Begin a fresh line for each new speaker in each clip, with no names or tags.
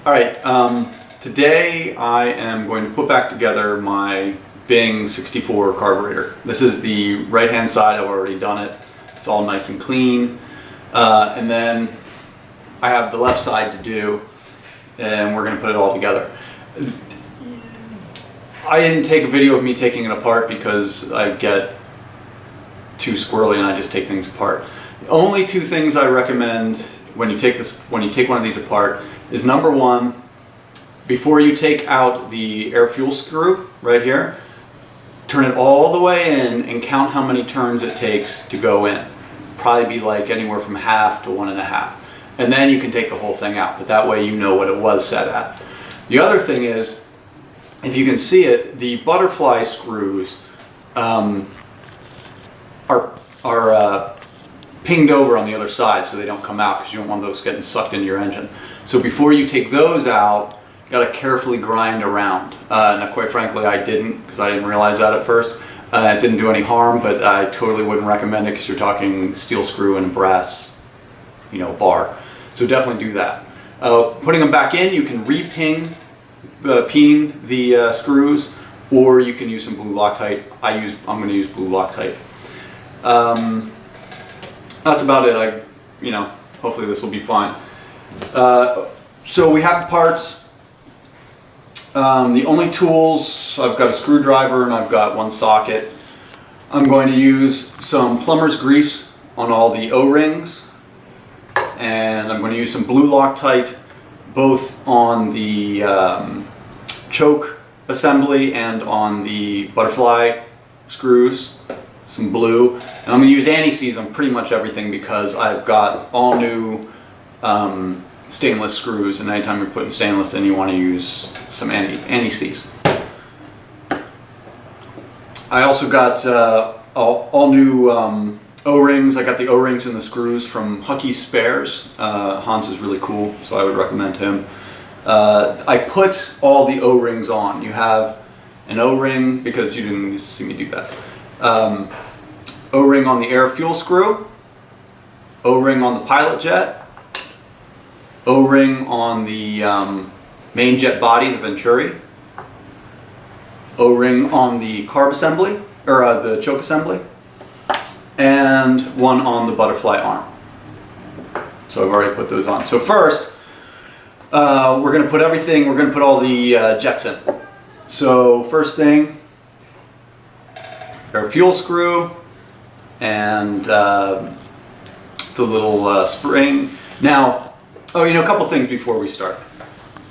Alright, today I am going to put back together my Bing 64 carburetor. This is the right hand side. I've already done it. It's all nice and clean. And then I have the left side to do, and we're going to put it all together. I didn't take a video of me taking it apart because I get too squirrely and I just take things apart. The only two things I recommend when you take one of these apart is, number one, before you take out the air fuel screw right here, turn it all the way in and count how many turns it takes to go in. Probably be like anywhere from half to 1.5. And then you can take the whole thing out, but that way you know what it was set at. The other thing is, if you can see it, the butterfly screws are pinged over on the other side so they don't come out, because you don't want those getting sucked into your engine. So before you take those out, you got to carefully grind around. Now, quite frankly, I didn't, because I didn't realize that at first. It didn't do any harm, but I totally wouldn't recommend it because you're talking steel screw and brass, bar. So definitely do that. Putting them back in, you can re-ping the screws, or you can use some blue Loctite. I'm going to use blue Loctite. That's about it. Hopefully this will be fine. So we have the parts. The only tools, I've got a screwdriver and I've got one socket. I'm going to use some plumber's grease on all the O-rings, and I'm going to use some blue Loctite both on the choke assembly and on the butterfly screws, some blue. And I'm going to use anti-seize on pretty much everything because I've got all new stainless screws, and anytime you're putting stainless in, you want to use some anti-seize. I also got all new O-rings. I got the O-rings and the screws from Hucky's Spares. Hans is really cool, so I would recommend him. I put all the O-rings on. You have an O-ring, because you didn't see me do that. O-ring on the air fuel screw, O-ring on the pilot jet, O-ring on the main jet body, the Venturi, O-ring on the carb assembly, or the choke assembly, and one on the butterfly arm. So I've already put those on. So first, we're going to put all the jets in. So first thing, air fuel screw, and the little spring. Now, a couple things before we start.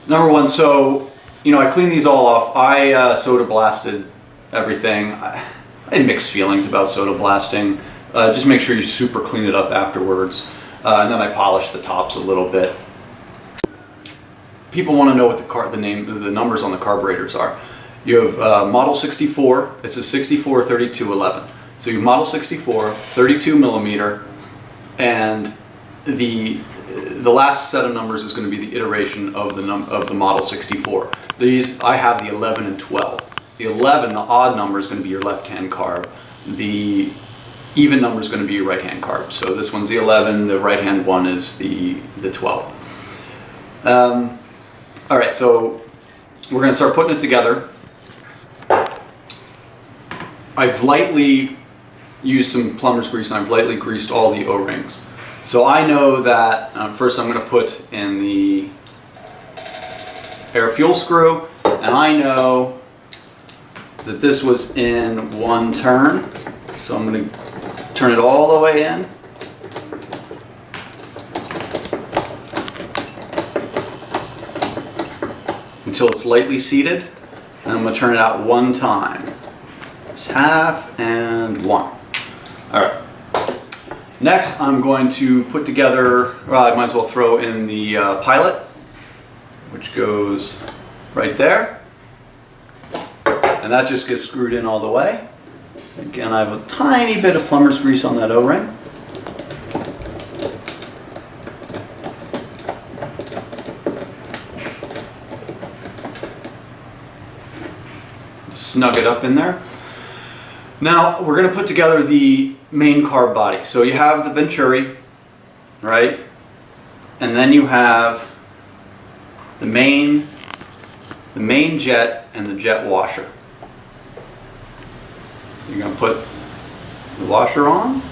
Number one, so, I cleaned these all off. I soda blasted everything. I had mixed feelings about soda blasting. Just make sure you super clean it up afterwards. And then I polished the tops a little bit. People want to know what the numbers on the carburetors are. You have Model 64. It's a 64 3211. So you have Model 64, 32 millimeter, and the last set of numbers is going to be the iteration of the Model 64. These, I have the 11 and 12. The 11, the odd number, is going to be your left-hand carb. The even number is going to be your right-hand carb. So this one's the 11. The right-hand one is the 12. All right, so we're going to start putting it together. I've lightly used some plumber's grease, and I've lightly greased all the O-rings. So I know that first I'm going to put in the air fuel screw, and I know that this was in one turn. So I'm going to turn it all the way in. Until it's lightly seated, and I'm going to turn it out one time. Just half and one. All right. Next, I'm going to put together, I might as well throw in the pilot, which goes right there. And that just gets screwed in all the way. Again, I have a tiny bit of plumber's grease on that O-ring. Snug it up in there. Now we're going to put together the main carb body. So you have the Venturi, right? And then you have the main jet and the jet washer. You're going to put the washer on.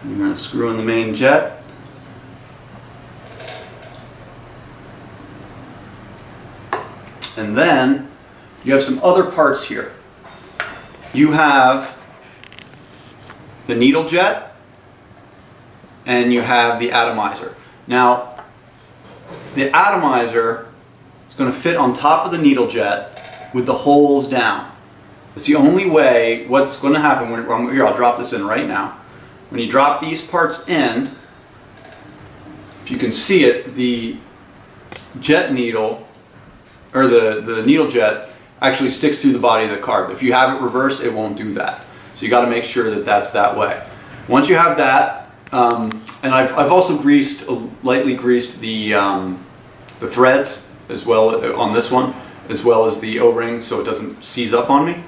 You're going to screw in the main jet. And then you have some other parts here. You have the needle jet and you have the atomizer. Now, the atomizer is going to fit on top of the needle jet with the holes down. It's the only way. What's going to happen when, here, I'll drop this in right now. When you drop these parts in, if you can see it, the jet needle, or the needle jet, actually sticks through the body of the car. If you have it reversed, it won't do that. So you got to make sure that that's that way. Once you have that, and I've also lightly greased the threads as well on this one, as well as the O-ring, so it doesn't seize up on me.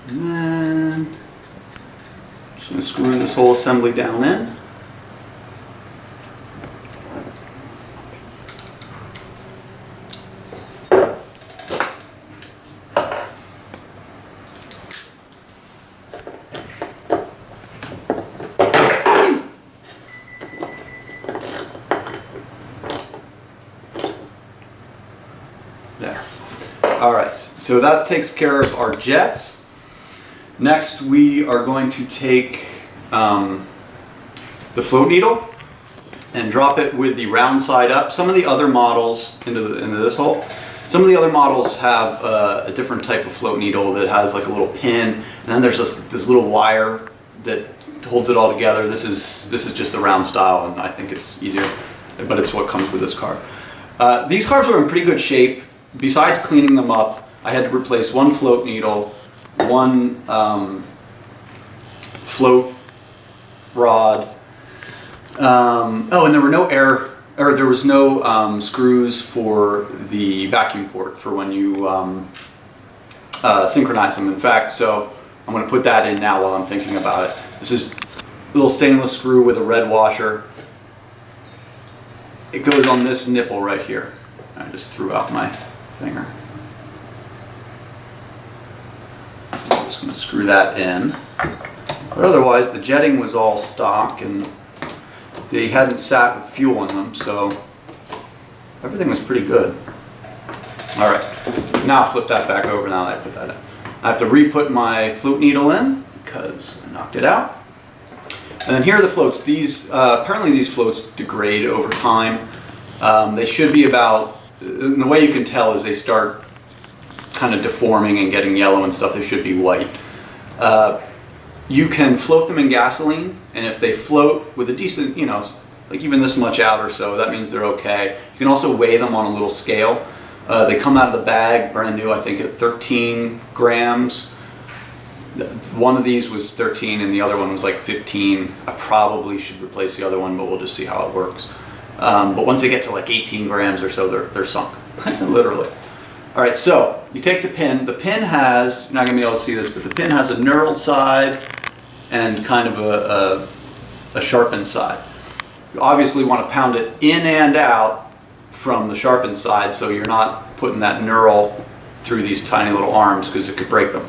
And then I'm just going to screw this whole assembly down in. There. All right, so that takes care of our jets. Next, we are going to take the float needle and drop it with the round side up. Some of the other models into this hole. Some of the other models have a different type of float needle that has like a little pin, and then there's this little wire that holds it all together. This is just the round style, and I think it's easier, but it's what comes with this car. These cars are in pretty good shape. Besides cleaning them up, I had to replace one float needle, one float rod. Oh, and there were no there was no screws for the vacuum port for when you synchronize them. In fact, so I'm going to put that in now while I'm thinking about it. This is a little stainless screw with a red washer. It goes on this nipple right here. I just threw out my finger. I'm just going to screw that in. But otherwise, the jetting was all stock and they hadn't sat with fuel in them, so everything was pretty good. All right, so now I'll flip that back over now that I put that in. I have to re-put my float needle in because I knocked it out. And then here are the floats. These apparently these floats degrade over time. They should be about, and the way you can tell is they start kind of deforming and getting yellow and stuff. They should be white. You can float them in gasoline, and if they float with a decent, you know, like even this much out or so, that means they're okay. You can also weigh them on a little scale. They come out of the bag brand new, I think at 13 grams. One of these was 13 and the other one was like 15. I probably should replace the other one, but we'll just see how it works. But once they get to like 18 grams or so, they're sunk, literally. All right, so you take the pin. The pin has, you're not gonna be able to see this, but the pin has a knurled side and kind of a sharpened side. You obviously want to pound it in and out from the sharpened side so you're not putting that knurl through these tiny little arms because it could break them.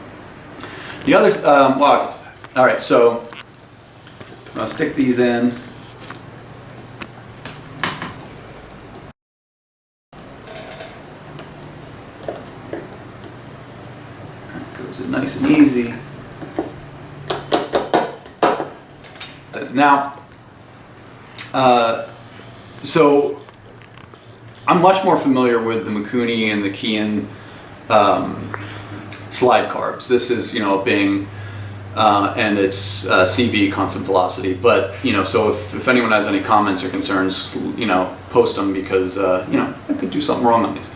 The other, well, all right, so I'll stick these in. That goes in nice and easy. Now, so I'm much more familiar with the Mikuni and the Kian slide carbs. This is, you know, a Bing and it's CV, constant velocity. But, you know, so if anyone has any comments or concerns, you know, post them because, you know, I could do something wrong on these.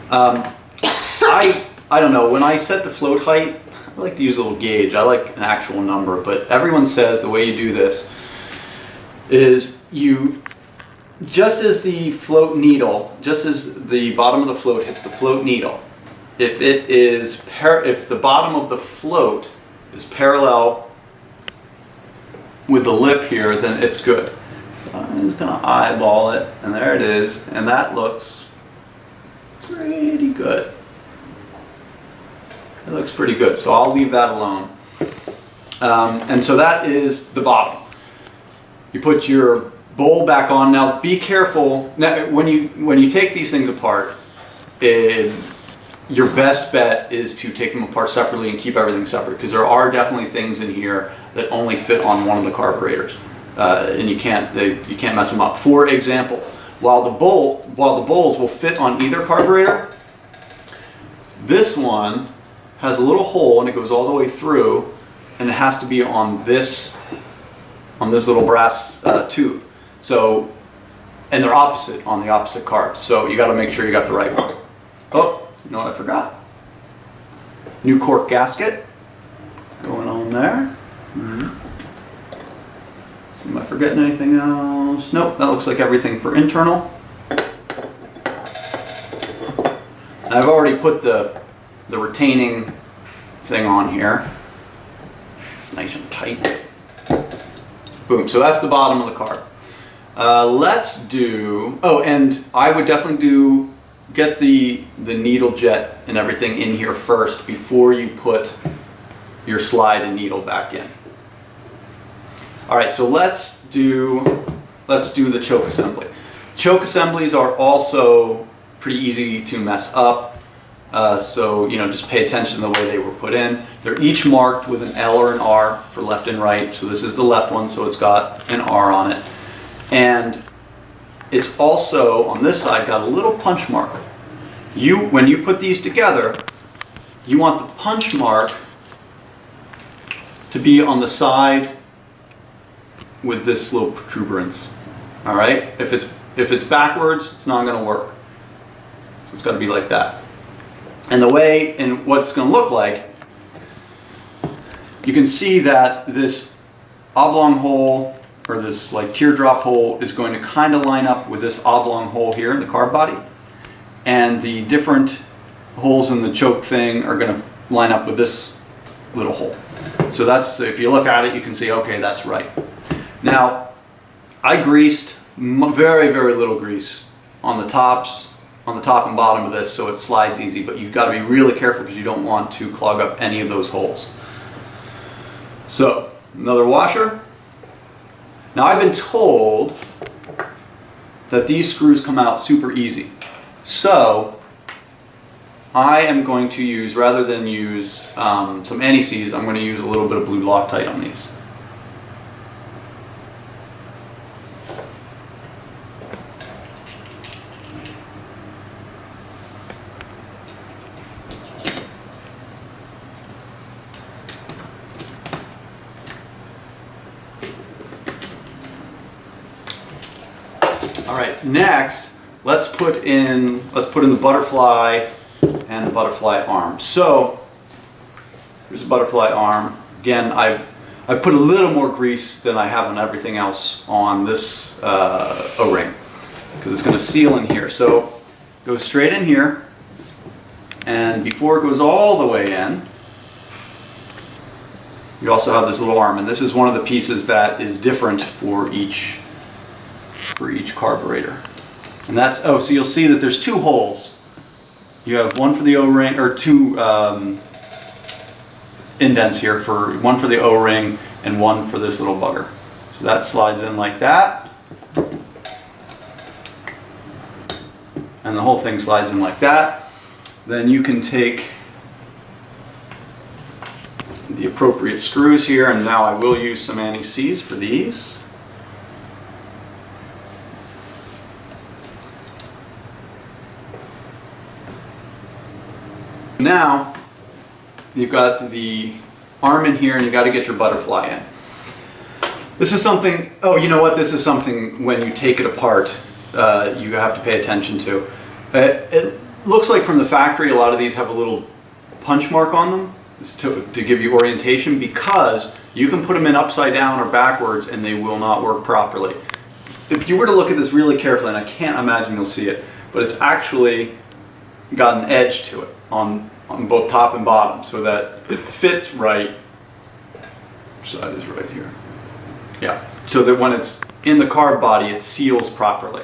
I don't know, when I set the float height, I like to use a little gauge. I like an actual number, but everyone says the way you do this is you, just as the float needle, just as the bottom of the float hits the float needle, if it is if the bottom of the float is parallel with the lip here, then it's good. So I'm just gonna eyeball it, and there it is, and that looks pretty good. It looks pretty good, so I'll leave that alone. And so that is the bottom. You put your bowl back on. Now be careful, now, when you take these things apart, your best bet is to take them apart separately and keep everything separate, because there are definitely things in here that only fit on one of the carburetors, and you can't mess them up. For example, while the bowls will fit on either carburetor, this one has a little hole and it goes all the way through, and it has to be on this little brass tube. So, and they're opposite on the opposite carbs. So you got to make sure you got the right one. Oh, you know what I forgot? New cork gasket going on there. See, am I forgetting anything else? Nope, that looks like everything for internal. And I've already put the retaining thing on here. It's nice and tight. Boom, so that's the bottom of the carb. Let's do, oh, and I would definitely get the needle jet and everything in here first before you put your slide and needle back in. All right, so let's do the choke assembly. Choke assemblies are also pretty easy to mess up. So, just pay attention to the way they were put in. They're each marked with an L or an R for left and right. So this is the left one, so it's got an R on it. And it's also, on this side, got a little punch mark. When you put these together, you want the punch mark to be on the side with this little protuberance. All right? If it's backwards, it's not going to work. So it's got to be like that. And what it's going to look like, you can see that this oblong hole, or this like teardrop hole, is going to kind of line up with this oblong hole here in the carb body. And the different holes in the choke thing are going to line up with this little hole. So that's, if you look at it, you can see, okay, that's right. Now, I greased very, very little grease on the top and bottom of this, so it slides easy, but you've got to be really careful because you don't want to clog up any of those holes. So, another washer. Now, I've been told that these screws come out super easy. So, I am going to use, rather than use some anti-seize, I'm going to use a little bit of blue Loctite on these. All right, next, let's put in the butterfly and the butterfly arm. So, here's a butterfly arm. Again, I've put a little more grease than I have on everything else on this O-ring, because it's going to seal in here. So, go straight in here, and before it goes all the way in, you also have this little arm, and this is one of the pieces that is different for each carburetor. And that's, so you'll see that there's two holes. You have one for the O-ring, or two indents here, one for the O-ring and one for this little bugger. So that slides in like that. And the whole thing slides in like that. Then you can take the appropriate screws here, and now I will use some anti-seize for these. Now, you've got the arm in here and you've got to get your butterfly in. This is something, oh, you know what? This is something when you take it apart, you have to pay attention to. It looks like from the factory, a lot of these have a little punch mark on them to give you orientation, because you can put them in upside down or backwards and they will not work properly. If you were to look at this really carefully, and I can't imagine you'll see it, but it's actually got an edge to it on both top and bottom, so that it fits right. Which side is right here? Yeah, so that when it's in the carb body it seals properly.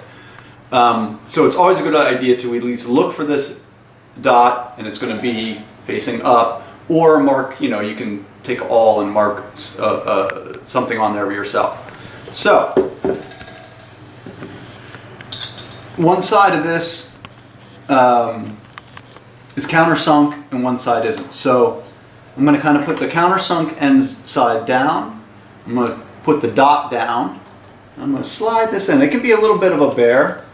So it's always a good idea to at least look for this dot, and it's going to be facing up, or mark, you can take all and mark something on there yourself. So one side of this is countersunk and one side isn't. So I'm going to kind of put the countersunk end side down. I'm going to put the dot down. I'm going to slide this in. It can be a little bit of a bear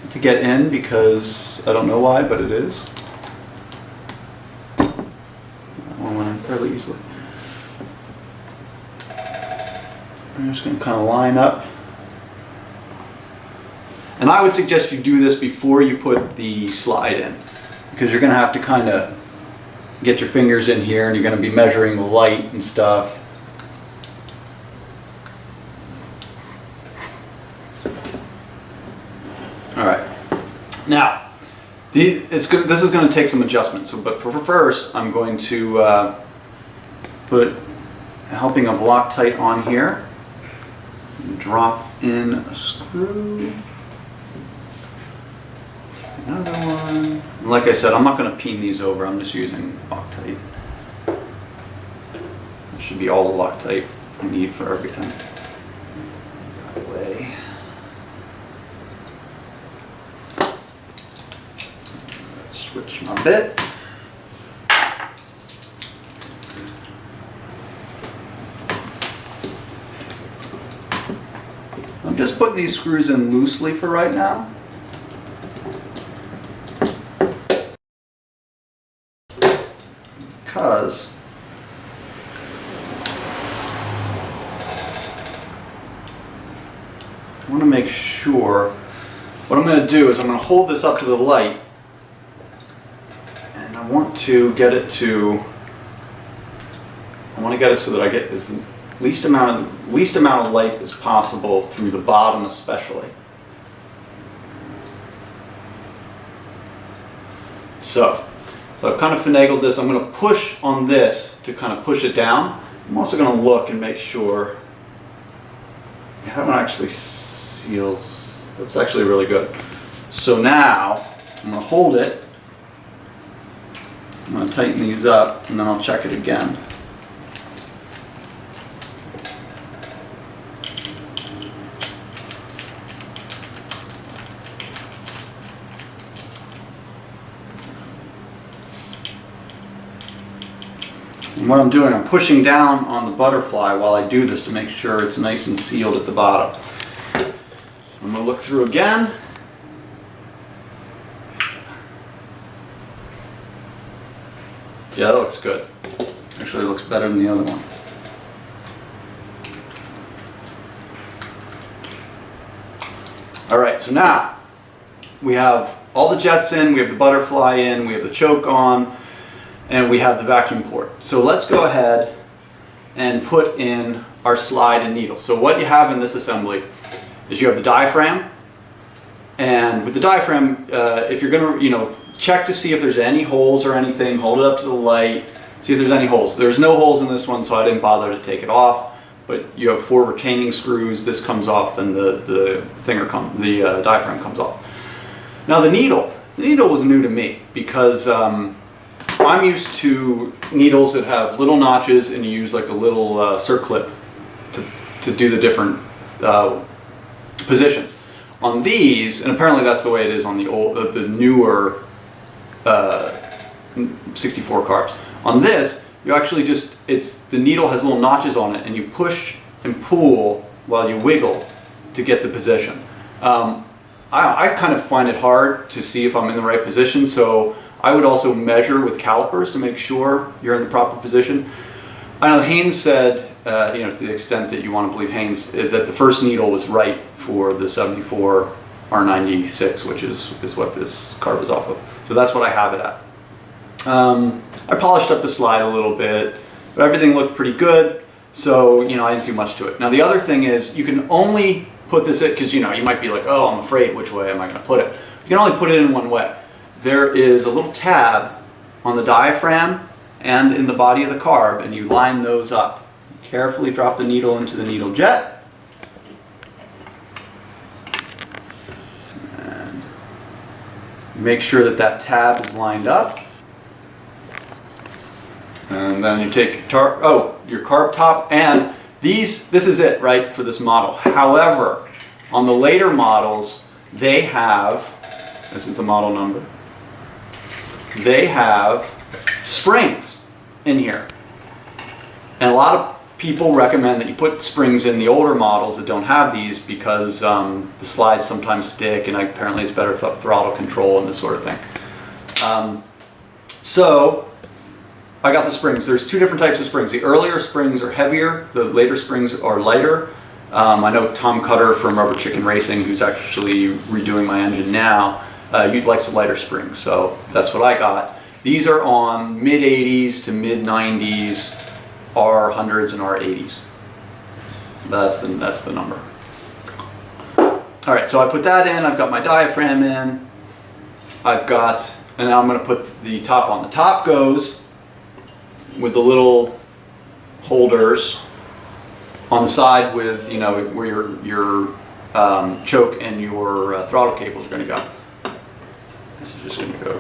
to get in because I don't know why, but it is. That one went in fairly easily. I'm just going to kind of line up. And I would suggest you do this before you put the slide in, because you're going to have to kind of get your fingers in here and you're going to be measuring the light and stuff. All right. Now, this is going to take some adjustment. But for first, I'm going to put a helping of Loctite on here. Drop in a screw. Another one. And like I said, I'm not going to peen these over. I'm just using Loctite. That should be all the Loctite I need for everything. That way. Let's switch my bit. I'm just putting these screws in loosely for right now. Because I want to make sure, what I'm going to do is I'm going to hold this up to the light, and I want to get it so that I get as least amount of light as possible through the bottom especially. So I've kind of finagled this. I'm going to push on this to kind of push it down. I'm also going to look and make sure that one actually seals. That's actually really good. So now I'm going to hold it. I'm going to tighten these up and then I'll check it again. And what I'm doing, I'm pushing down on the butterfly while I do this to make sure it's nice and sealed at the bottom. I'm going to look through again. Yeah, that looks good. Actually, it looks better than the other one. All right, so now we have all the jets in, we have the butterfly in, we have the choke on, and we have the vacuum port. So let's go ahead and put in our slide and needle. So what you have in this assembly is you have the diaphragm, and with the diaphragm, if you're going to, check to see if there's any holes or anything, hold it up to the light, see if there's any holes. There's no holes in this one, so I didn't bother to take it off, but you have 4 retaining screws. This comes off, then the diaphragm comes off. Now the needle was new to me because I'm used to needles that have little notches and you use like a little circlip to do the different positions. On these, and apparently that's the way it is on the newer 64 carbs. On this, you actually the needle has little notches on it and you push and pull while you wiggle to get the position. I kind of find it hard to see if I'm in the right position, so I would also measure with calipers to make sure you're in the proper position. I know Haynes said, to the extent that you want to believe Haynes, that the first needle was right for the 74 R96, which is what this carb is off of. So that's what I have it at. I polished up the slide a little bit, but everything looked pretty good, so I didn't do much to it. Now the other thing is, you can only put this in, because you might be like, oh, I'm afraid, which way am I going to put it? You can only put it in one way. There is a little tab on the diaphragm and in the body of the carb, and you line those up. Carefully drop the needle into the needle jet, Make sure that that tab is lined up. And then you take your carb top, and this is it, right, for this model. However, on the later models, they have, this is the model number, they have springs in here. And a lot of people recommend that you put springs in the older models that don't have these because the slides sometimes stick, and apparently it's better throttle control and this sort of thing. So I got the springs. There's two different types of springs. The earlier springs are heavier, the later springs are lighter. I know Tom Cutter from Rubber Chicken Racing, who's actually redoing my engine now, he likes the lighter springs, so that's what I got. These are on mid 80s to mid 90s, R100s and R80s. That's the number. All right, so I put that in. I've got my diaphragm in. And now I'm going to put the top on. The top goes with the little holders on the side with, you know, where your choke and your throttle cables are going to go. This is just going to go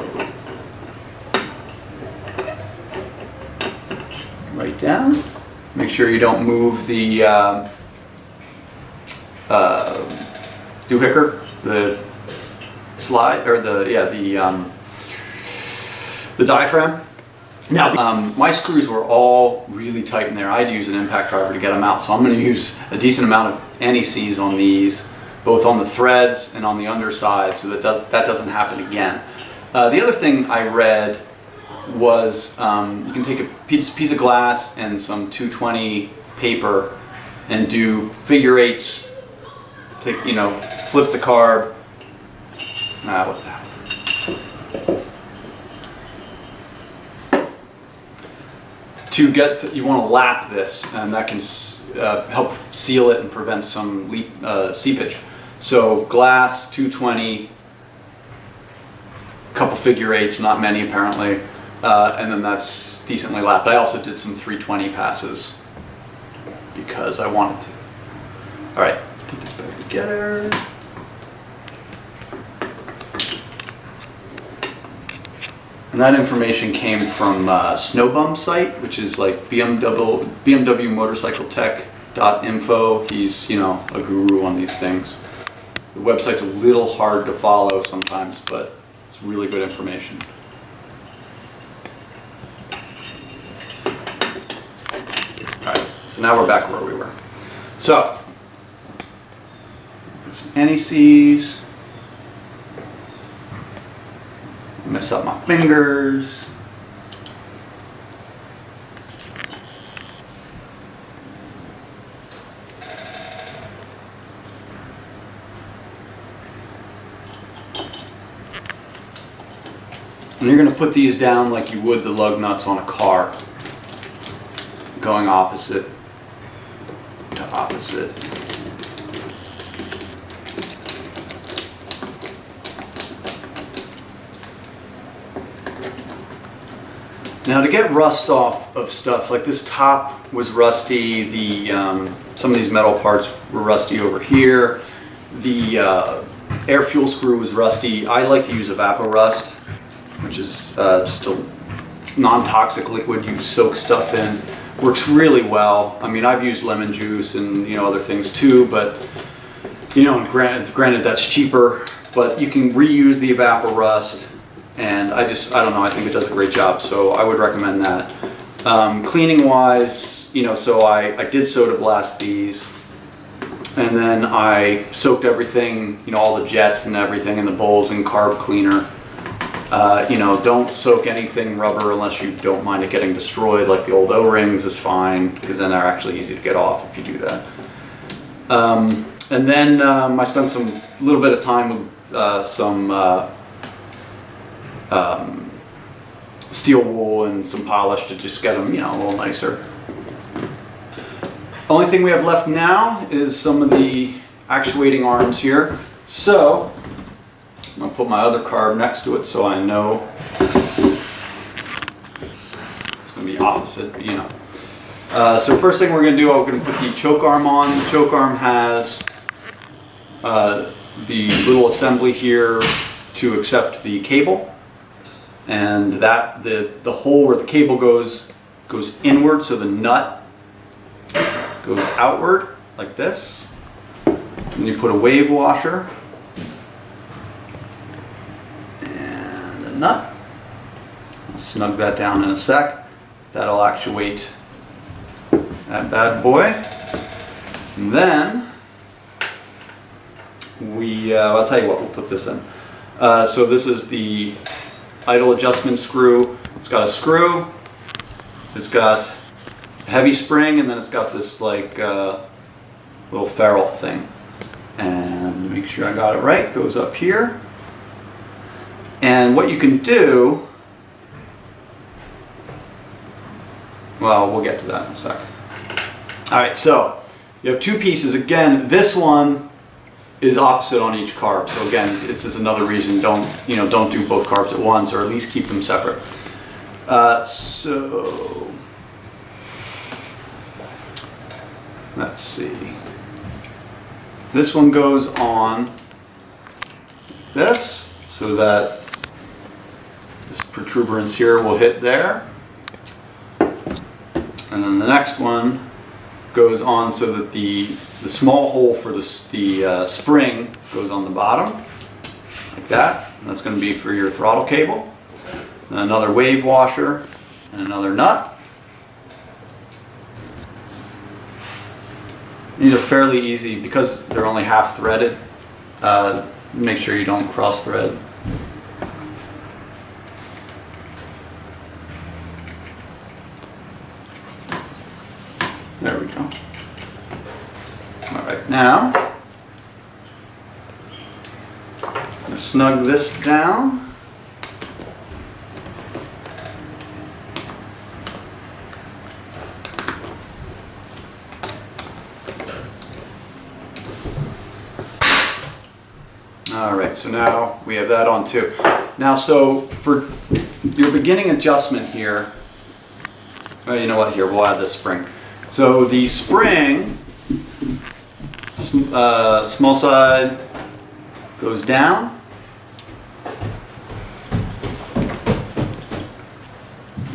right down. Make sure you don't move the doohicker, the slide, or the diaphragm. Now, my screws were all really tight in there. I had to use an impact driver to get them out, so I'm going to use a decent amount of NECs on these, both on the threads and on the underside, so that doesn't happen again. The other thing I read was you can take a piece of glass and some 220 paper and do figure eights. Flip the carb. What the hell? You want to lap this, and that can help seal it and prevent some seepage. So glass, 220, a couple figure eights, not many apparently, and then that's decently lapped. I also did some 320 passes because I wanted to. All right, let's put this back together. And that information came from Snowbum's site, which is like BMW Motorcycle Tech.info. He's, a guru on these things. The website's a little hard to follow sometimes, but it's really good information. All right, so now we're back where we were. So, put some NECs. Mess up my fingers. And you're going to put these down like you would the lug nuts on a car, going opposite to opposite. Now, to get rust off of stuff, like this top was rusty, some of these metal parts were rusty over here, the air fuel screw was rusty. I like to use Evapo-Rust, which is just a non-toxic liquid you soak stuff in. Works really well. I mean, I've used lemon juice and other things too, but granted that's cheaper, but you can reuse the Evapo-Rust. And I don't know, I think it does a great job, so I would recommend that. Cleaning wise, so I did soda blast these, and then I soaked everything, all the jets and everything in the bowls in carb cleaner. Don't soak anything rubber unless you don't mind it getting destroyed, like the old O-rings is fine, because then they're actually easy to get off if you do that. And then I spent a little bit of time with some steel wool and some polish to just get them, a little nicer. Only thing we have left now is some of the actuating arms here. So I'm going to put my other carb next to it so I know it's going to be opposite, but so first thing we're going to do, we're going to put the choke arm on. The choke arm has the little assembly here to accept the cable, and that the hole where the cable goes inward, so the nut goes outward like this. Then you put a wave washer and a nut. I'll snug that down in a sec. That'll actuate that bad boy. And then I'll tell you what, we'll put this in. So this is the idle adjustment screw. It's got a screw, it's got a heavy spring, and then it's got this like little ferrule thing. And make sure I got it right, goes up here. And what you can do, well, we'll get to that in a sec. All right, so you have two pieces. Again, this one is opposite on each carb. So again, this is another reason don't do both carbs at once, or at least keep them separate. So let's see. This one goes on this, so that this protuberance here will hit there. And then the next one goes on so that the small hole for the spring goes on the bottom, like that. And that's going to be for your throttle cable. And another wave washer and another nut. These are fairly easy because they're only half threaded. Make sure you don't cross thread. There we go. All right, now I'm going to snug this down. All right, so now we have that on too. Now, so for your beginning adjustment here, well, you know what, here, we'll add this spring. So the spring, small side goes down.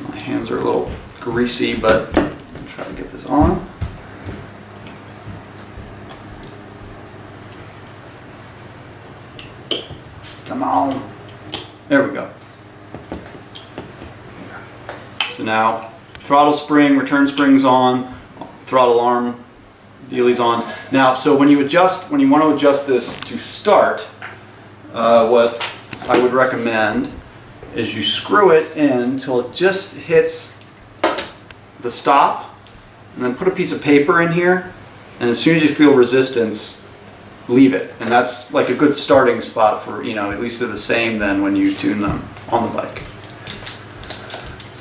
My hands are a little greasy, but I'll try to get this on. Come on. There we go. So now throttle spring, return spring's on, throttle arm dealie's on. Now, so when you want to adjust this to start, what I would recommend is you screw it in until it just hits the stop, and then put a piece of paper in here, and as soon as you feel resistance, leave it. And that's like a good starting spot for, at least they're the same then when you tune them on the bike.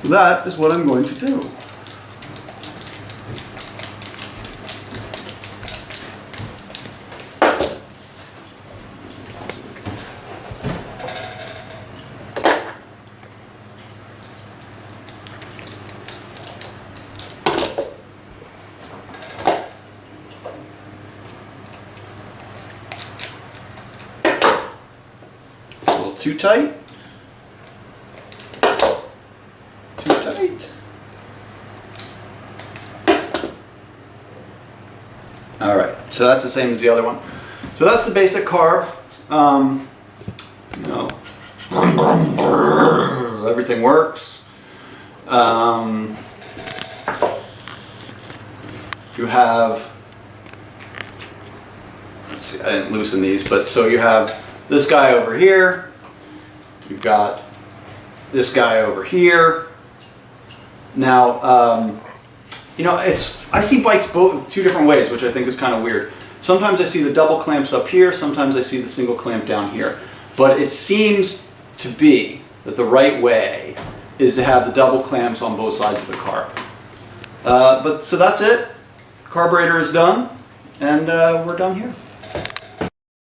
So that is what I'm going to do. Too tight? Too tight? All right, so that's the same as the other one. So that's the basic carb. Everything works. You have, let's see, I didn't loosen these, but so you have this guy over here. You've got this guy over here. Now, I see bikes both two different ways, which I think is kind of weird. Sometimes I see the double clamps up here, sometimes I see the single clamp down here. But it seems to be that the right way is to have the double clamps on both sides of the carb. So that's it. Carburetor is done, and we're done here.